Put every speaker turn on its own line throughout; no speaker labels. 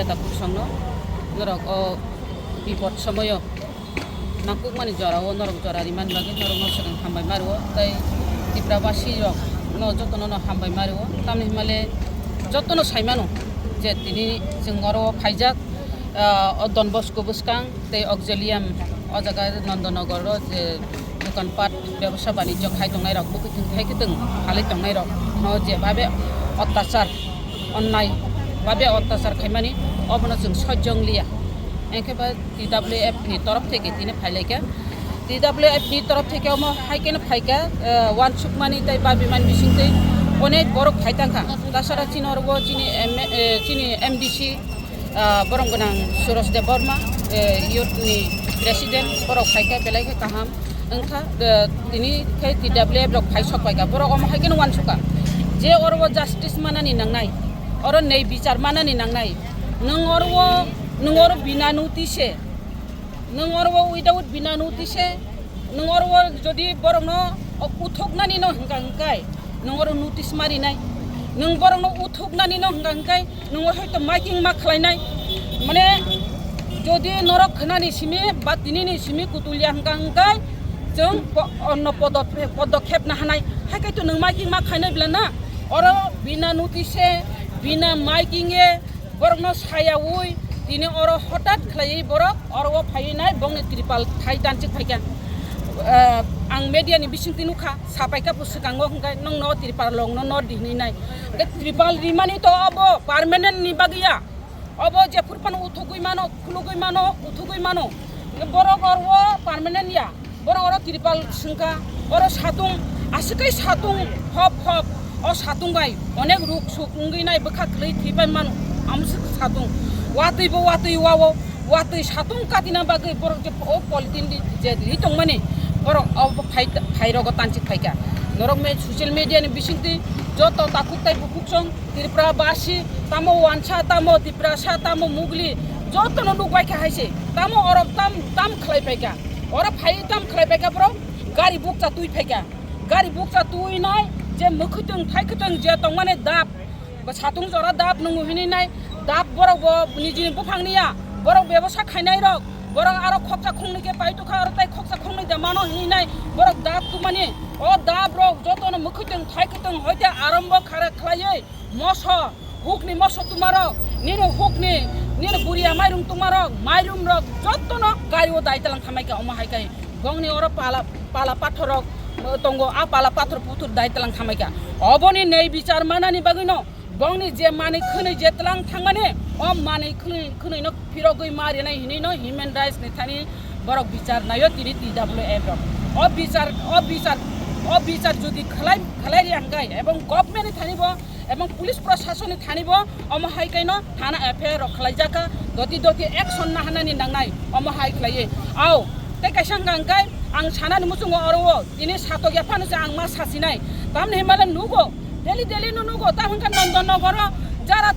Takut sangno, norok bipot samoyo, nakuk mani jarawo norok jarari man bagi norok no sedang hambai maruo, tai diprabasi rok no jotono no hambai maruo, tamni himale jotono saimano, je tini jengoro phaijak Don Bosco buskang, tai auxilium ojaga Nandanagar ro je dukan pat ব্যবসা বাণিজ্য খাই দংনাই rock booking খাই কিতং হালি দংনাই rock no je babe অত্যাচার অন্যায় babe অত্যাচার খাইমানি অবনো जों सज्जं लिया एखेबा DWF नि तरफ থেকে তিনি ফাইলাইকা DWF नि तरफ থেকে म हाइकेन फाइका वान सुकमानि ताइ बाबि मान बिसिंतै अनेक बरक फाइतांखा तासारा चिनरबो चिनि MDC बरंगनां सुरज देव बर्मा युथनि प्रेसिडेन्ट बरक फाइका बेलाइका काहाम ओंखा दिनि खै DWF रक फाइ सकबायगा बरक म हाइकेन वान सुका जे अरबो जास्टिस मानानि नांनाय अर नै बिचार मानानि नांनाय नोंगरो बिना नोटिसे नोंगरो उइदाउट बिना नोटिसे नोंगरो जदि बरंनो उथुकनानि न हंगाय नोंगरो नोटिस मारिनाय नों बरंनो उथुकनानि न हंगाय नोंगो हयतो माइकिं मा खालायनाय माने जदि नरक खनानि सिमि बा दिनिनि सिमि कुतुलिया हंगाय जों अन्न पदक्षेप ना हानाय हायकायतो नों माइकिं मा खायनाय बिलाना अर बिना नोटिसे बिना माइकिंगे बरकनो सायावै दिनै अर हठात खालायै बरक अरव फायनाय बंनि त्रिपाल थाइ दानसिक फायका आं मेडियानि बिसिंति नुखा सापायका पुसकांगो हंगाय नों न त्रिपाल लंनो न दिनैनाय त्रिपाल रिमानि तो अब पार्मानेन्ट नि बागिया अब जे फुरफान उथुगै मानो बरक अरव पार्मानेन्ट या बरक अर त्रिपाल सिंका अर सातुं आसिकै सातुं हप अ सातुं बाय अनेक रुक सुकुंगैनाय बखा खलै थैबाय मानो आमसो सातुं वातैबो वातै सातुं काटिना बागै बरक जे ओ पलिटिन जे लिटं माने बरक अब फाइरग तानसिक फाइका नरक मे सोशल मीडिया नि बिसिंति जत ताकुताय बुकुसं त्रिपुरा बासी तामो वानसा तामो त्रिपुरासा तामो मुगली जत न दुगबायका हाइसे तामो अरब ताम खलाय फाइका अर फाइ ताम खलाय फाइका बरक गारि बुकचा तुइ फाइका गारि बुकचा तुइ नाय जे मखैतों थाइखैतों जे तं माने दाब सातुं जरा दाब नंगु हिनिनाय दाब बरक निजिनि बुफांनिया बरक व्यवसाय खायनाय रक बरक आरो खक्सा खंनिके पाइतुखा आरो ताइ खक्सा खंनि दा मानो हिनिनाय बरक दाब तु माने अ दाब रक जतन मखैतों थाइखैतों हयते आरम्भ खालायै मस हुकनि मस तुमार निनो हुकनि निनो बुरिया माइरुं तुमार माइरुं रक जतन गायो दाइतलां खामायका अमा हायकाय गंनि अर पाला पाथरक तंगो आ पाला पाथर पुथुर दाइतलां खामायका अबनि नै बिचार मानानि बागैनो बंनि जे माने खनै जेतलां थांमाने अ माने खनै न फिरगै मारिनाय हिनै न ह्युमन राइट्स नि थानि बरक बिचार नायो तिनि DWF रक अ बिचार जदि खलाय रियांगाय एवं गभर्नमेन्ट थानिब एवं पुलिस प्रशासन थानिब अम हाइकाइन थाना एफआईआर खलायजाका दति एक्शन ना हानानि नांनाय अम हाइ खलायै आव ते कायसां गांगाय आं सानानि मुसुङो अरव दिनै सातग्या फानोसे आं मा सासिनाय तामने हिमालय नुगो डेली नुगो ता हंका नन्दनगर जारा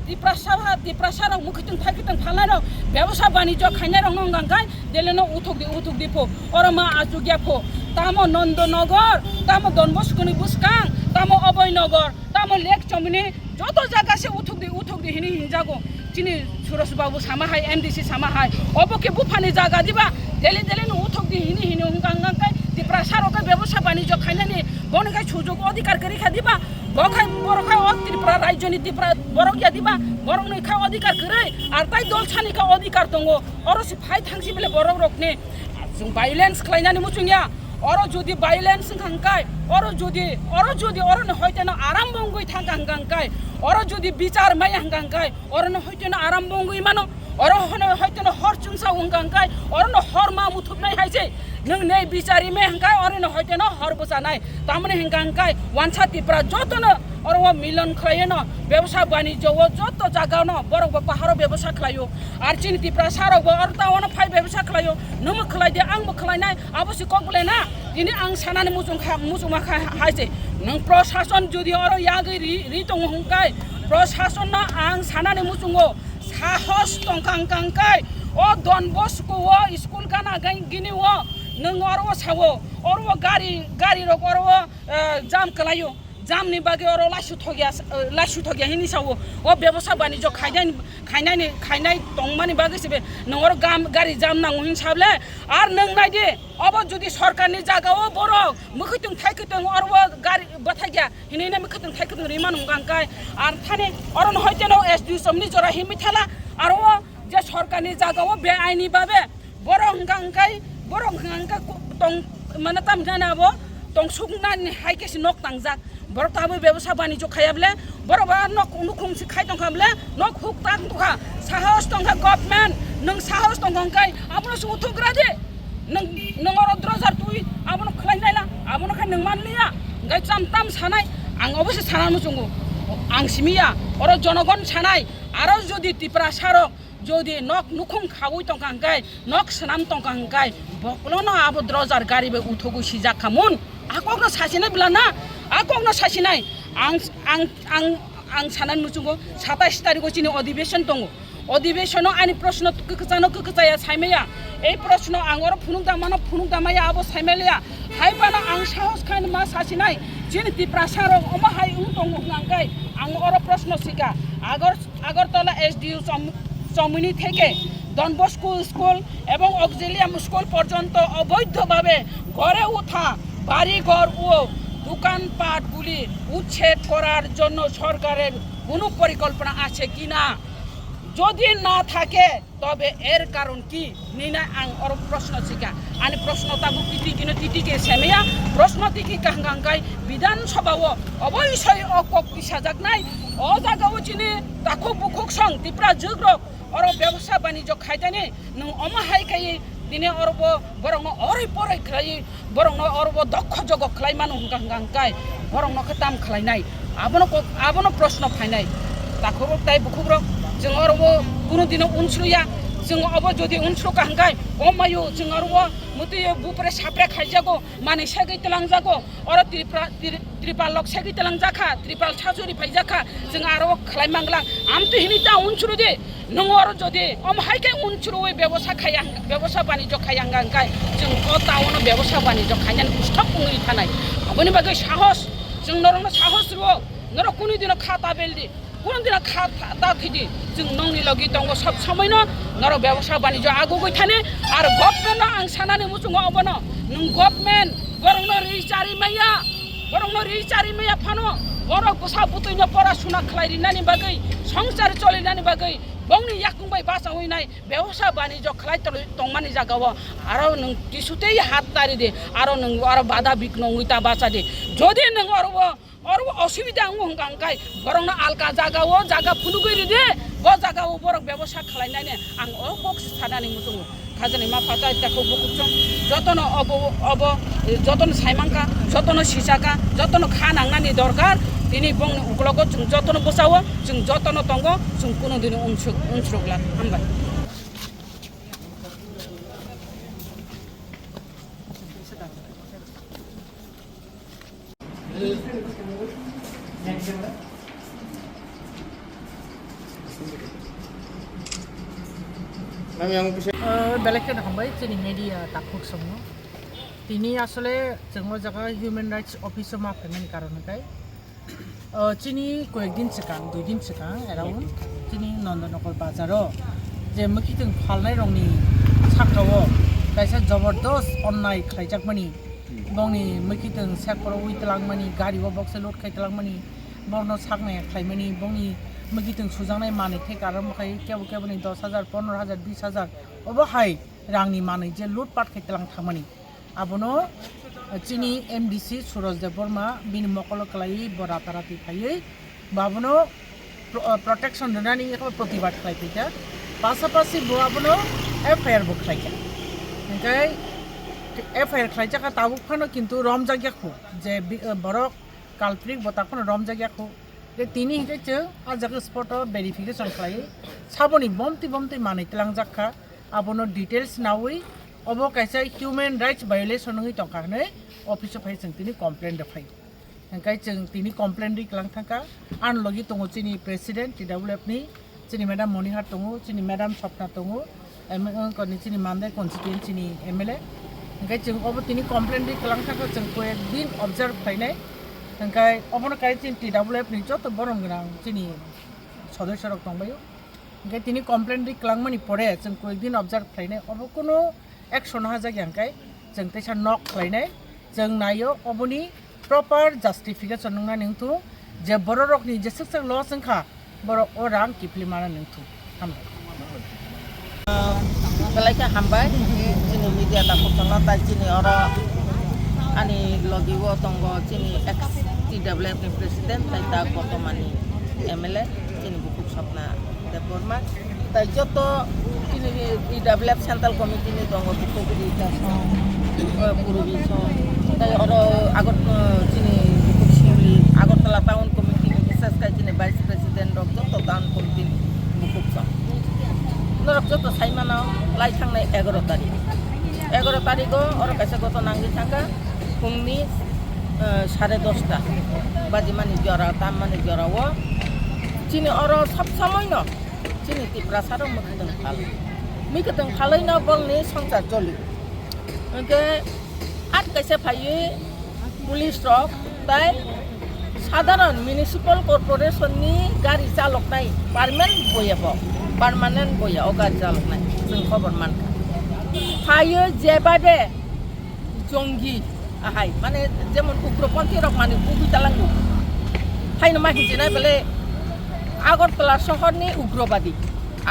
दिप्रासार मुखितों थाइखैतों फालानो व्यवसाय बाणिज्य खायनाय रंग गांगाय डेलिनो उथुक दिफो अरमा आजुग्याफो तामो नन्दनगर तामो डन बस्कोनि बुसकां तामो अभयनगर तामो लेक चमनि जत जागासे उथुक दि हिनि हिंजागो चिनि सुरज बाबु सामाहाय MDC सामाहाय अबके बुफानि जागा दिबा डेली नो उथुक दि हिनि गांगाय दिप्रासारके व्यवसाय बाणिज्य खायनायनि बनिखाय सुजुग अधिकार करिखा दिबा बरखाय त्रिपुरा राज्यनि बरकिया दिबा बरंनिखा अधिकार करे आर ताइ दल सानिखा अधिकार दङ अरसि फाइ थांसि बेले बरक रकनि जों भाइलेन्स खालायनानै मुजुंया অর যদি ভাইলেন্স হাঙ্কাই অর যদি অরনে হইতে না আরাম বঙ্গই থাকা হাঙ্কাই অর যদি বিচার মাই হাঙ্কাই অরনে হইতে না আরাম বঙ্গই মানো অর হইতে না হর চুংসা হাঙ্কাই অরনে হর মা মুথুবনাই হাইছে नों नै बिचारी में हंकाय और न होइते न हर बसानाय तामने हंकाय वानसा तिप्रा जतन और वो मिलन खलाय न व्यवसाय वाणिज्य वो जत जागा न बरक पाहारो व्यवसाय खलायो आर चिन तिप्रा सारो और तावन फाइ व्यवसाय खलायो नों खलाय दे आंबो खलायनाय आबोसि कगले ना दिनै आं सानानै मुजुमा हाइसे नों प्रशासन जुदि और यागै रि दङ हंकाय प्रशासन न आं सानानै मुजुङो साहस तंकांकाय ओ डन बस्को वो स्कूल गाना गिनि वो नों और वो सावो और वो गाड़ी रक और वो जाम कलायो जाम नि बागे और लासु थगिया हिनि सावो ओ व्यवसाय वाणिज्य खायनाय तंगमानि बागे सेबे नों और गाड़ी जाम नांगौ हिसाबले आर नों नायदे अब जुदि सरकारनि जागाव बर मखैतों थाइखैतों और वो गाड़ी बथागिया हिनैना मखैतों थाइखैतों रिमान हंगांकाय आर थाने और न हयतेनो एसडि समनि जरा हिमिथाला आर वो जे सरकारनि जागाव बे आइनि बाबे बर हंगांकाय तंग माने ताम जानाबो तंग सुगनानि हाइकेसि नक तांजाक बर ताबो व्यवसाय वाणिज्य खायाबले बर बा नक उनुखुंसि खाय तंखाबले नक हुक ताक तुखा साहस तंखा गभर्नमेन्ट नों साहस तंखांकाय आपनो सुथुग्रा दे नों और द्रजार तुइ आपनो खलायनायला आपनो खाय नों मानलिया गाय चाम सानाय आं अबसे सानानो जोंगो आं सिमिया और जनगण सानाय आरो जदि तिप्रा सारक যদি নক নুখুং খাবই তংকাংকাই নক সনাম তংকাংকাই বকলো না আবো দ্রজার গাড়ি বে উঠগু সিজা খামুন আকক না সাসিনাই বিলা আকক না সাসিনাই আং সানান নুচুগো 27 তারিখ চিনি অধিবেশন দङ অধিবেশন আনি প্রশ্ন ককজায়া সাইমেয়া এই প্রশ্ন আঙর ফুনুংদামায়া আবো সাইমেলিয়া হাইবানা আং সাহস খান মা সাসিনাই চিনি তিপ্রাসার অমাহাই উং দङ হাঙ্গাই আং অর প্রশ্ন সিকা আগরতলা এসডিইউ চমুনি থেকে ডন বস্কো স্কুল এবং অক্সিলিয়াম স্কুল পর্যন্ত অবৈধভাবে গড়ে ওঠা বাড়িঘর ও দোকানপাটগুলি উচ্ছেদ করার জন্য সরকারের কোনো পরিকল্পনা আছে কিনা যদি না থাকে তবে এর কারণ কি নিনা আং অর প্রশ্ন শিকা আনি প্রশ্ন তাবু তিটিকে সেমিয়া প্রশ্ন তিকি কাঙ্গাঙ্গাই বিধানসভাও অবশ্যই অকক্তি সাজাকনাই অ জাগাও চিনি তাকো বুকুক সং তিপ্রা জুগ্রক और व्यवसाय वाणिज्य खायदाने नों अमाहाय खाय दिने और बरंग ओरै परै खाय बरंग और दक्ष जग खलाय मानु हंगांगाय बरंग खताम खलायनाय आबनो प्रश्न फायनाय ताखौ ताय बुखुग्र जों और कुनु दिन उनस्रुया जों अब जदि उनस्रु कांगाय अमायो जों और मते बुपरे साप्रे खायजागो माने सेगै तलां जागो और त्रिपाल लक सेगै तलां जाखा त्रिपाल साजुरि फायजाखा जों आरो खलाय मांगला आमते हिनिता उनस्रु दे नों और जदि अमहायके उनस्रुयै व्यवसाय वाणिज्य खायांगांगाय जों टाउन व्यवसाय वाणिज्य खायनानै उस्थाब बुङै थानाय आबनि बागै साहस जों नरनो साहस रुओ नर कुनु दिन खाता बेलदि कुनु दिन खाता थिदि जों नंनि लगि दङ सब समयनो नर व्यवसाय वाणिज्य आगुगै थाने आरो गभर्नमेन्ट आं सानानै मुजुङो अबनो नों गभर्नमेन्ट बरंनो रिचारि मैया फानो बर गसा बुतैनो परासुना खलायरिनानि बागै संसार चलिनानि बागै बंनि याकुंबाय बासा होइनाय व्यवसाय वाणिज्य खलाय तंमानि जागाव आरो नों तिसुतेই हात तारि दे आरो नों आरो बाधा बिघ्न उइता बासा दे जदि नों और असुविधा हंगांगाय बरंनो आलका जागा फुनुगैरि दे ब जागाव बरक व्यवसाय खलायनायने आं अबक सानानि मुजुङो खाजनि मा फाता ताखौ बकुचों जतन अब जतन साइमांका जतन सिसाका जतन खानांनानि दरकार दिनै बंनि उग्लगो जों जतन बसावो जों जतन दङ जों कुनु दिन उनस्रुगला हामबाय
বেলেগকে দেখাবাই जोंनि मेडिया दाखुक संनो दिनै आसले जों जागा ह्यूमन राइट्स अफिस मा पेमेन्ट कारनखाय चिनी कয়েকদিন सिगां 2 दिन सिगां एराउन्ड चिनी नन्दनगर बाजाराव जे मखिथों फालनाय रंनि साखावो कायसा जबरदस्त अन्नाय खायजाकमानि बंनि मखिथों सेकराव उइतलांमानि गारियाव बक्स लोड खायतलांमानि बर्न सागनाय खायमानि बंनि मगितों सुजानाय माने थे कारण मखाय केबनि 10,000 15,000 20,000 अबहाय रांनि माने जे लुटपाट खायतलां थामानि आबनो chini MDC Suraj Deborma bin mokolo kalai boratarati khai babono protection donani protibat khai pita pasapasi babono FIR buk khai engkai FIR khai jaka tabuk phano kintu rom jagya khu je borok culprit botakhono rom jagya khu যে তিনি হিতে আজাকে spot verification খাই সাবনি বমতি মানি তেলাং জাখা আবনো details নাওই অব কাইসা হিউম্যান রাইটস ভায়োলেশন হই টকানে অফিস অফ হাইসং তিনি কমপ্লেন দেখাই এঙ্কাই जों তিনি কমপ্লেন রি ক্লাং থাকা আন লগি তঙ্গ চিনি প্রেসিডেন্ট টিডব্লিউএফ নি চিনি ম্যাডাম মনিহার তঙ্গ চিনি ম্যাডাম স্বপ্না তঙ্গ কনি চিনি মানদে কনস্টিটিউয়েন্ট চিনি এমএলএ এঙ্কাই जों অব তিনি কমপ্লেন রি ক্লাং থাকা जों কয়েকদিন observe খাইনাই engkai obono kai chin TWF ni joto borong grang chini সদস্য রক তংবায়ু engkai tini complaint ri klangmani pore जों কয়েকদিন অবজার্ভ খাইনাই অব কোনো অ্যাকশন হা জায়গা engkai जों তেসা নক খাইনাই जों নাইও অবনি প্রপার জাস্টিফিকেশন নংনা নিংথু যে বড় রকনি যে সকসক ল সংখা বড় ও রাং কিপলি মানা নিংথু হামবাই
বেলাইকে হামবাই chini media ta khotona ta chini ora ani logi wo tongo chini ex TWF ni president tai ta kotomani MLA chini bukuk sapna deporma tai joto chini TWF central committee ni tongo bukuk di ta purubi so tai oro agot chini bukuk siuli agotala town committee ni bisas kai chini vice president rok joto town committee bukuk so norok joto saimana lai thangnai 11 tarik 11 tariko oro kaisa goto nanggi thangka fungni 10:30 baji mani jora tam mani jora wo chini oro sab samoi no chini tipra saro mikateng phalai no bolni songchar joli engke at kaisa phaiye police rok tai সাধারণ municipal corporation ni gari chalok nai permanent boya o gari chalok nai जों खबर मानखा phaiye jebabe jonggi ahai মানে যেমন উগ্রপন্থী rock মানে কুবিতালাঙ্গু হাইনো মাহি জেনা বলে আগরতলা শহরনি উগ্রবাদী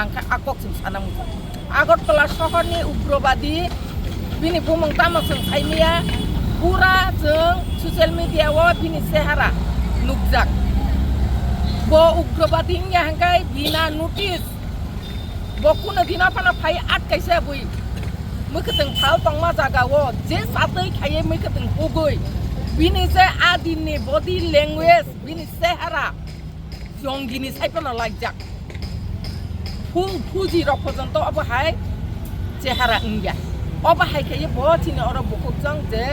আংখা আকক जों সানামু আগরতলা শহরনি উগ্রবাদী বিনি বুমং তামসং সাইনিয়া পুরা जों সশিয়াল মিডিয়াও বিনি চেহারা নুকজাক bo ugrobadi nya hangkai bina notice bo kuno dina pana phai at kaisa bui mukateng phal tongma jagawo je satei khaiye mukateng pugoi bini je adini body language bini chehara jongini saipana lagjak fuji rok porjonto abo hai chehara ingya oba hai khaiye bo chini oro bukukjang je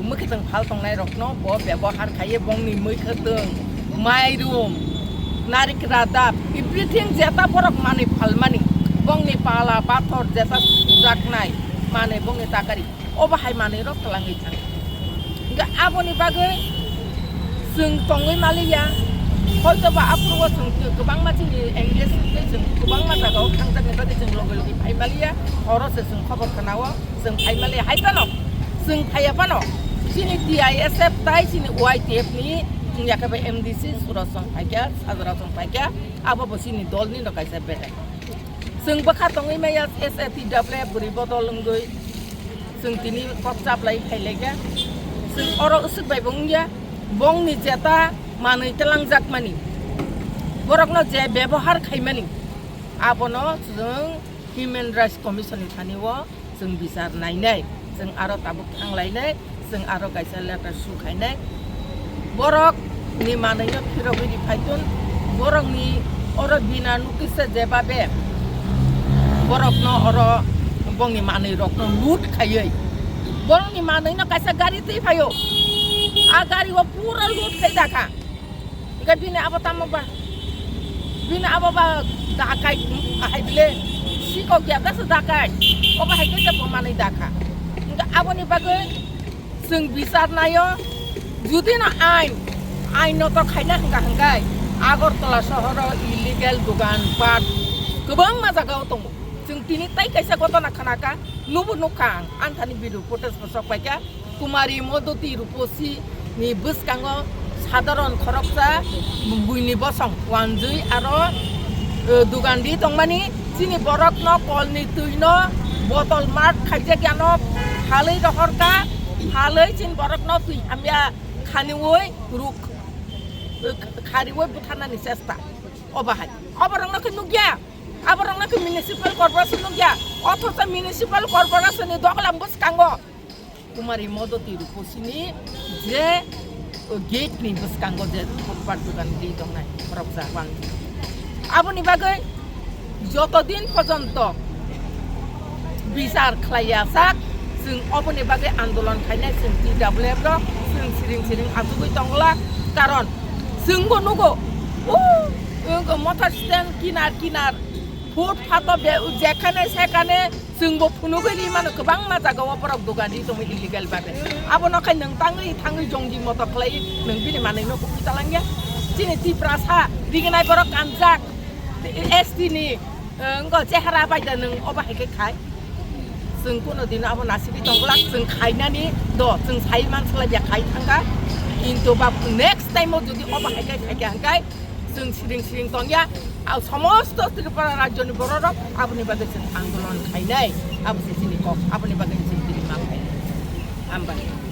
mukateng phal tongnai rokno bo byabohar khaiye bongni mukateng mairum narik radap everything jeta borok mani phalmani bongni pala pathor jeta jaknai mane bongni takari obahai mane rok talangi thang ga aboni bagai जों tongoi maliya hoyto ba apruwa जों gobang machini english जों gobang matagao thangjakni bagi जों logi phai maliya horose जों khobor khanawo जों phai maliya haipano जों phaiapano sini DISF tai sini YTF ni yakaba MDC surasong paikya sadrasong paikya abo bosini dolni no kaisa beda जों bakha tongai maya SATWF buri bodol ngoi जों tini kokchap lai khailega जों oro usuk bai bongya bongni jeta manui telangjak mani borokno je ব্যবহার khaimani abono जों human rights commission ni thaniwo जों bisar nainai जों aro tabuk thanglai जों aro kaisa letter su khainai borok ni mananya phirobi di phaitun borok ni oro bina nukise jebabe borok no oro bongni manai rok no lut khaiye borok ni manai no kaisa gari tei phayo a gari wa pura lut khai dakha ga bina abatama ba dakai ahai bile siko gya das dakai oba hai kaisa manai dakha ga aboni bagai जों bisar nayo judi na aino to khaina hangkai agortala sohoro illegal dugan pat gobang ma jagao tong जों tini tai kaisa gotona khanaka nubu nukang anthani bidu protest bosok paika kumari modoti ruposi ni buskango সাধারণ খরকsa buini bosong wanjui aro dugandi tongmani chini borok no kolni tuino botol mart khaije gyano halei rohorka halai cin borok no tui hamya khaniwoi ruk khariwoi butanani sesta obahai obarang nak nugya abarang nak municipal corporation nugya othosa municipal corporation ni doglam bus kango kumari modoti ruposini je gate ni bus kango je footpath dukan di dongnai roksa bang aboni bagai jotodin porjonto বিচার খাইয়াসাক जों अबनि बागै आन्दोलन खायनाय जों TWF रो जों सिरिं आजुगै दंला कारण जोंबो नुगो मटर stand किनार फुटपाथ बे जेखाने सेखाने जोंबो फुनुगैरि माने गोबां माजागाव बरक दुगानि दङ इलिगेल बागै आबनखाय नों थाङै जंगि मत खालाय नों बिनि माने नखौ खिथालांगे दिनै तिप्रासा दिगनाय बरक कानजाक ST नि चेहरा बायदा नों अबाहायखै खाय जों कोनो दिन अब नासिबि दंब्ला जों खायनानि जों साइ मानसिला बे खाय थांगा किन्तु बा नेक्स्ट टाइमाव जुदि अबाहायखै खायगांगाय जों सिरिं दंया समस्त त्रिपुरा राज्यनि बर' आबनि बागै जों आन्दोलन खायनाय आबनि बागै जों दिनै मा खायनाय हामबाय